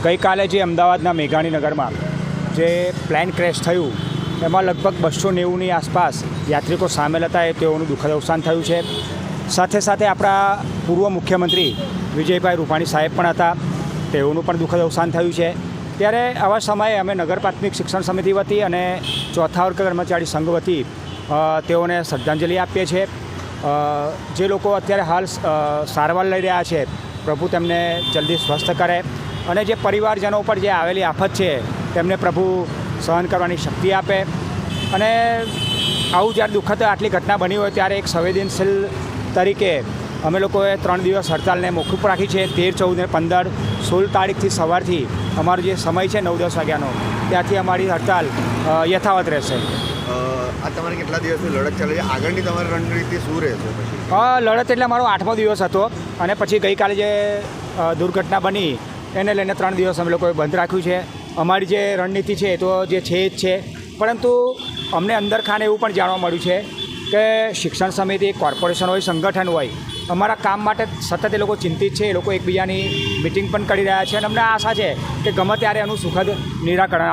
ગઈકાલે જે અમદાવાદના મેઘાણીનગરમાં જે પ્લેન ક્રેશ થયું એમાં લગભગ 290ની આસપાસ યાત્રિકો સામેલ હતા. તેઓનું દુઃખદ અવસાન થયું છે. સાથે સાથે આપણા પૂર્વ મુખ્યમંત્રી વિજયભાઈ રૂપાણી સાહેબ પણ હતા, તેઓનું પણ દુઃખદ અવસાન થયું છે. ત્યારે આવા સમયે અમે નગર પ્રાથમિક શિક્ષણ સમિતિ વતી અને ચોથા વર્ગ કર્મચારી સંઘ વતી તેઓને શ્રદ્ધાંજલિ આપીએ છીએ. જે લોકો અત્યારે હાલ સારવાર લઈ રહ્યા છે, પ્રભુ તેમને જલ્દી સ્વસ્થ કરે અને જે પરિવારજનો ઉપર જે આવેલી આફત છે તેમને પ્રભુ સહન કરવાની શક્તિ આપે. અને આવું જ્યારે દુઃખદ આટલી ઘટના બની હોય ત્યારે એક સંવેદનશીલ તરીકે અમે લોકોએ 3 દિવસ હડતાલને મોકૂફ રાખી છે. 13, 14 અને 15, 16 તારીખથી સવારથી અમારો જે સમય છે 9-10 વાગ્યાનો, ત્યાંથી અમારી હડતાલ યથાવત રહેશે. આ તમારે કેટલા દિવસની લડત ચાલે છે? આગળની તમારી રણનીતિ શું રહેશે પછી? લડત એટલે મારો 8મો દિવસ હતો અને પછી ગઈકાલે જે દુર્ઘટના બની એને લઈને 3 દિવસ અમે લોકોએ બંધ રાખ્યું છે. અમારી જે રણનીતિ છે એ તો જે છે જ છે, પરંતુ અમને અંદર ખાને એવું પણ જાણવા મળ્યું છે કે શિક્ષણ સમિતિ, કોર્પોરેશન હોય, સંગઠન હોય, અમારા કામ માટે સતત એ લોકો ચિંતિત છે. એ લોકો એકબીજાની મિટિંગ પણ કરી રહ્યા છે અને અમને આશા છે કે ગમે ત્યારે એનું સુખદ નિરાકરણ